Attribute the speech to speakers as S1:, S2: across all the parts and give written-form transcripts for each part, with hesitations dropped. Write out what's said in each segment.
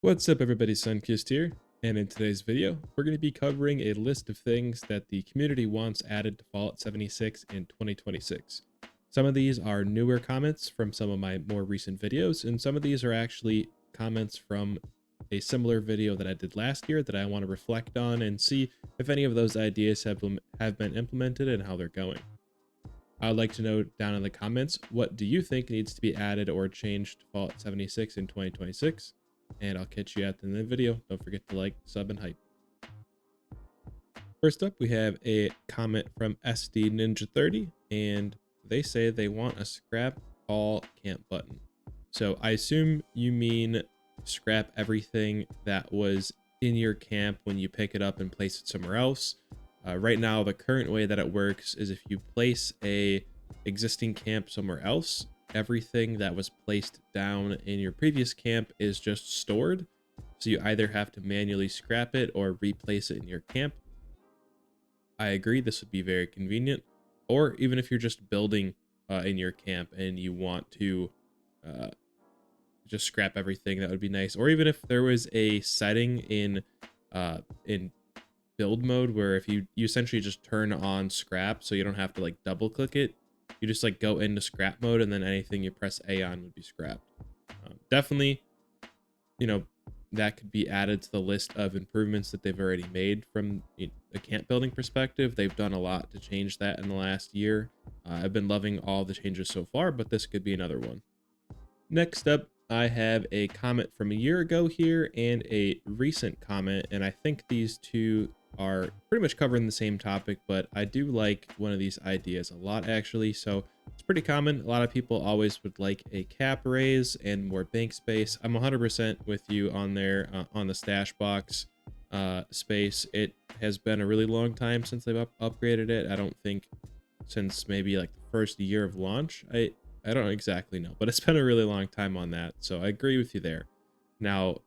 S1: What's up everybody, Sunkist here, and in today's video, we're going to be covering a list of things that the community wants added to Fallout 76 in 2026. Some of these are newer comments from some of my more recent videos, and some of these are actually comments from a similar video that I did last year that I want to reflect on and see if any of those ideas have been implemented and how they're going. I'd like to know down in the comments, what do you think needs to be added or changed to Fallout 76 in 2026? And I'll catch you at the end of the video. Don't forget to like, sub, and hype. First up, we have a comment from SD Ninja 30, and they say they want a scrap all camp button. So I assume you mean scrap everything that was in your camp when you pick it up and place it somewhere else. Right now, the current way that it works is if you place a existing camp somewhere else, everything that was placed down in your previous camp is just stored. So you either have to manually scrap it or replace it in your camp. I agree, this would be very convenient. Or even if you're just building in your camp and you want to just scrap everything, that would be nice. Or even if there was a setting in build mode where if you essentially just turn on scrap, so you don't have to like double click it, you just like go into scrap mode and then anything you press A on would be scrapped. Definitely, you know, that could be added to the list of improvements that they've already made from a camp building perspective. They've done a lot to change that in the last year. I've been loving all the changes so far, but this could be another one. Next up, I have a comment from a year ago here and a recent comment, and I think these two are pretty much covering the same topic, but I do like one of these ideas a lot actually. So it's pretty common. A lot of people always would like a cap raise and more bank space. I'm 100% with you on there on the stash box space. It has been a really long time since they've upgraded it. I don't think since maybe like the first year of launch. I don't exactly know, but it's been a really long time on that. So I agree with you there. Now,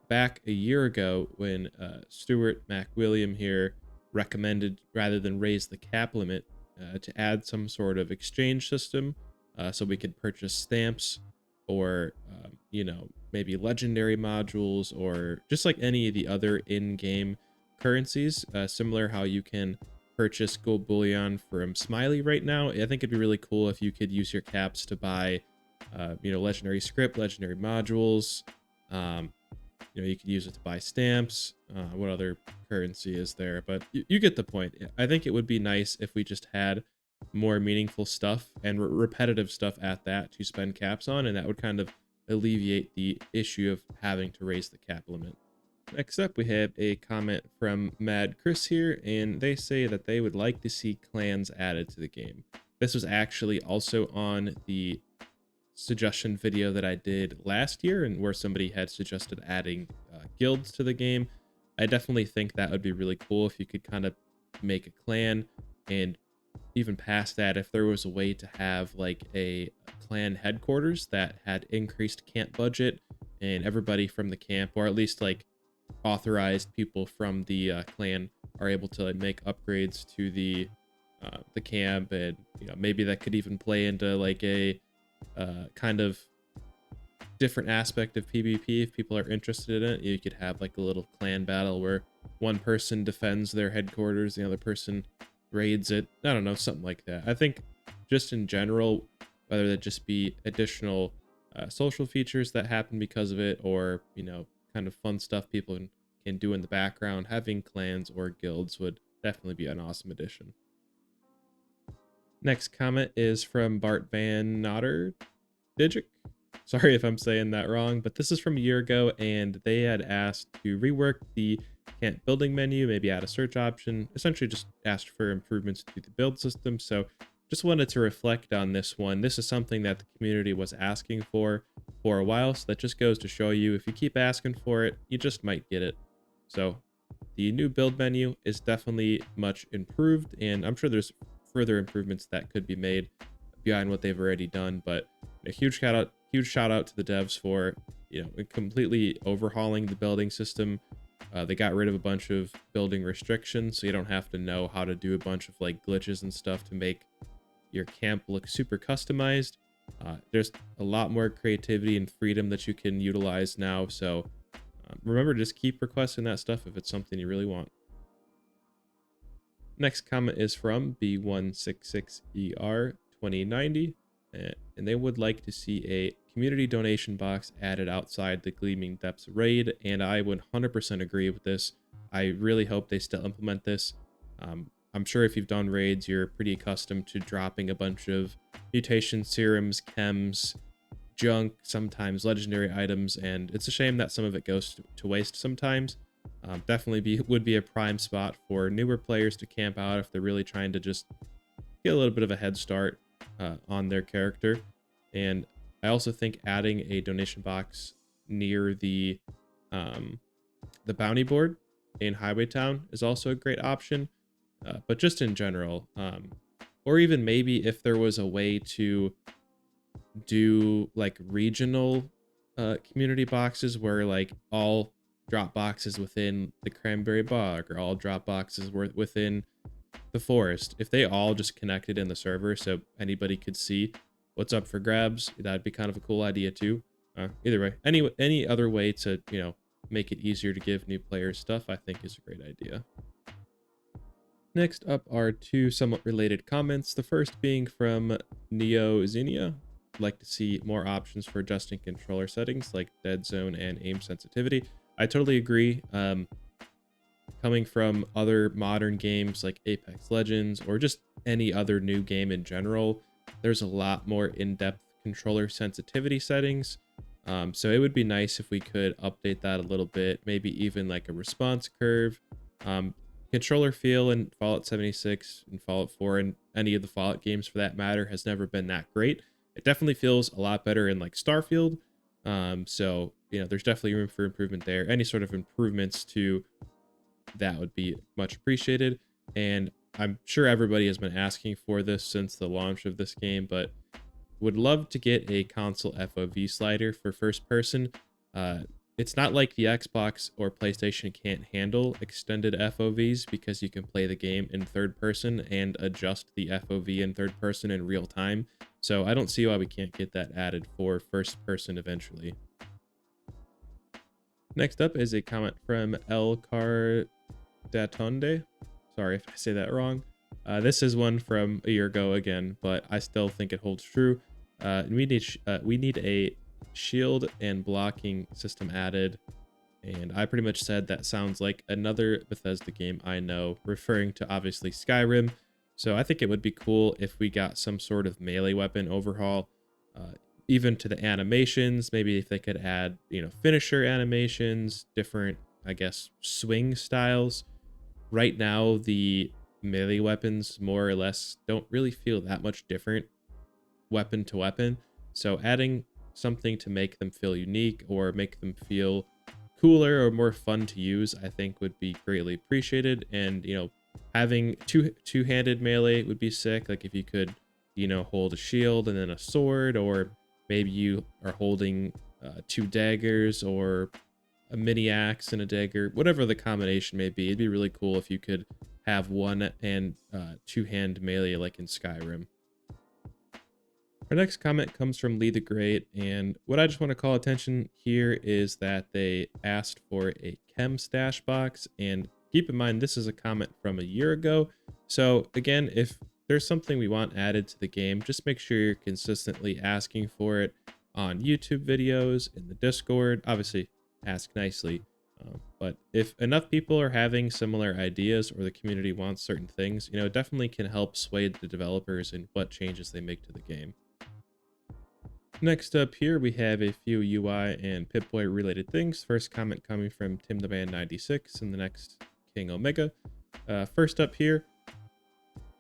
S1: back a year ago when Stuart MacWilliam here recommended, rather than raise the cap limit, to add some sort of exchange system so we could purchase stamps or, maybe legendary modules or just like any of the other in-game currencies, similar how you can purchase gold bullion from Smiley right now. I think it'd be really cool if you could use your caps to buy, Legendary Scrip, legendary modules. You could use it to buy stamps. What other currency is there? But you get the point. I think it would be nice if we just had more meaningful stuff and repetitive stuff at that to spend caps on, and that would kind of alleviate the issue of having to raise the cap limit. Next up, we have a comment from Mad Chris here, and they say that they would like to see clans added to the game. This was actually also on the suggestion video that I did last year, and where somebody had suggested adding guilds to the game. I definitely think that would be really cool if you could kind of make a clan, and even past that, if there was a way to have like a clan headquarters that had increased camp budget and everybody from the camp, or at least like authorized people from the clan, are able to like make upgrades to the camp, and maybe that could even play into like a kind of different aspect of PvP. If people are interested in it, you could have like a little clan battle where one person defends their headquarters, the other person raids it. I don't know, something like that. I think just in general, whether that just be additional social features that happen because of it, or kind of fun stuff people can do in the background, having clans or guilds would definitely be an awesome addition. Next comment is from Bart Van Notter Digic. Sorry if I'm saying that wrong, but this is from a year ago, and they had asked to rework the camp building menu, maybe add a search option, essentially just asked for improvements to the build system. So just wanted to reflect on this one. This is something that the community was asking for a while, so that just goes to show you, if you keep asking for it, you just might get it. So the new build menu is definitely much improved, and I'm sure there's further improvements that could be made behind what they've already done. But a huge shout out to the devs for completely overhauling the building system. They got rid of a bunch of building restrictions, so you don't have to know how to do a bunch of like glitches and stuff to make your camp look super customized. There's a lot more creativity and freedom that you can utilize now, so Remember, just keep requesting that stuff if it's something you really want. Next comment is from B166ER2090, and they would like to see a community donation box added outside the Gleaming Depths raid, and I would 100% agree with this. I really hope they still implement this. I'm sure if you've done raids, you're pretty accustomed to dropping a bunch of mutation serums, chems, junk, sometimes legendary items, and it's a shame that some of it goes to waste sometimes. Definitely would be a prime spot for newer players to camp out if they're really trying to just get a little bit of a head start on their character. And I also think adding a donation box near the bounty board in Highway Town is also a great option. But just in general, or even maybe if there was a way to do like regional community boxes where like all drop boxes within the Cranberry Bog or all drop boxes within the forest, if they all just connected in the server so anybody could see what's up for grabs, that'd be kind of a cool idea too. Either way, any other way to, you know, make it easier to give new players stuff, I think is a great idea. Next up are two somewhat related comments. The first being from Neo Xenia. I'd like to see more options for adjusting controller settings like dead zone and aim sensitivity. I totally agree. Coming from other modern games like Apex Legends or just any other new game in general, there's a lot more in-depth controller sensitivity settings. So it would be nice if we could update that a little bit, maybe even like a response curve. Controller feel in Fallout 76 and Fallout 4 and any of the Fallout games for that matter has never been that great. It definitely feels a lot better in like Starfield. So, you know, there's definitely room for improvement there. Any sort of improvements to that would be much appreciated. And I'm sure everybody has been asking for this since the launch of this game, but would love to get a console POV slider for first person. It's not like the Xbox or PlayStation can't handle extended FOVs because you can play the game in third person and adjust the FOV in third person in real time. So I don't see why we can't get that added for first person eventually. Next up is a comment from El Cardatonde. Sorry if I say that wrong. This is one from a year ago again, but I still think it holds true. We need a shield and blocking system added, and I pretty much said that sounds like another Bethesda game I know, referring to obviously Skyrim. So I think it would be cool if we got some sort of melee weapon overhaul, even to the animations. Maybe if they could add, you know, finisher animations, different, I guess, swing styles. Right now the melee weapons more or less don't really feel that much different weapon to weapon, so adding something to make them feel unique or make them feel cooler or more fun to use, I think would be greatly appreciated. And, you know, having two-handed melee would be sick. Like if you could, you know, hold a shield and then a sword, or maybe you are holding two daggers or a mini axe and a dagger, whatever the combination may be. It'd be really cool if you could have one and two-hand melee like in Skyrim. Our next comment comes from Lee the Great, and what I just want to call attention here is that they asked for a chem stash box, and keep in mind this is a comment from a year ago. So again, if there's something we want added to the game, just make sure you're consistently asking for it on YouTube videos, in the Discord. Obviously, ask nicely. But if enough people are having similar ideas or the community wants certain things, you know, it definitely can help sway the developers in what changes they make to the game. Next up here, we have a few UI and Pip-Boy related things. First comment coming from Tim the Man 96 and the next King Omega. First up here,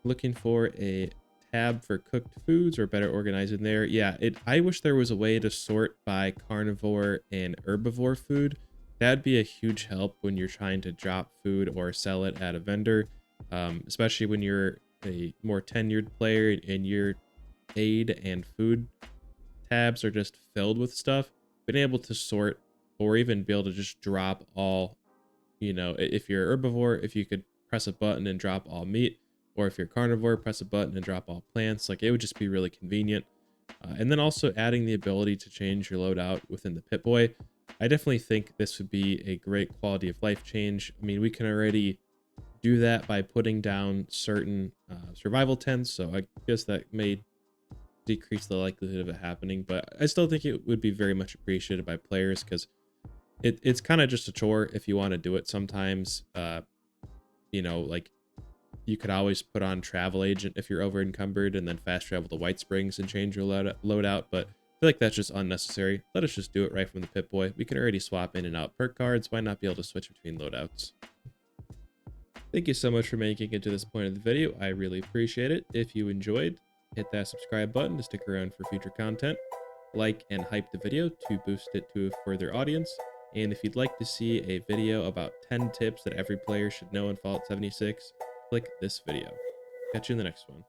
S1: looking for a tab for cooked foods or better organized in there. Yeah, I wish there was a way to sort by carnivore and herbivore food. That'd be a huge help when you're trying to drop food or sell it at a vendor, especially when you're a more tenured player and your aid and food tabs are just filled with stuff. Being able to sort or even be able to just drop all, you know, if you're herbivore, if you could press a button and drop all meat, or if you're carnivore, press a button and drop all plants, like it would just be really convenient. And then also adding the ability to change your loadout within the Pip-Boy. I definitely think this would be a great quality of life change. I mean, we can already do that by putting down certain survival tents, so I guess that may decrease the likelihood of it happening, but I still think it would be very much appreciated by players, because it's kind of just a chore if you want to do it sometimes. You know, like, you could always put on travel agent if you're over encumbered and then fast travel to White Springs and change your loadout, but I feel like that's just unnecessary. Let us just do it right from the Pip-Boy. We can already swap in and out perk cards. Why not be able to switch between loadouts? Thank you so much for making it to this point of the video. I really appreciate it. If you enjoyed, hit that subscribe button to stick around for future content. Like and hype the video to boost it to a further audience. And if you'd like to see a video about 10 tips that every player should know in Fallout 76, click this video. Catch you in the next one.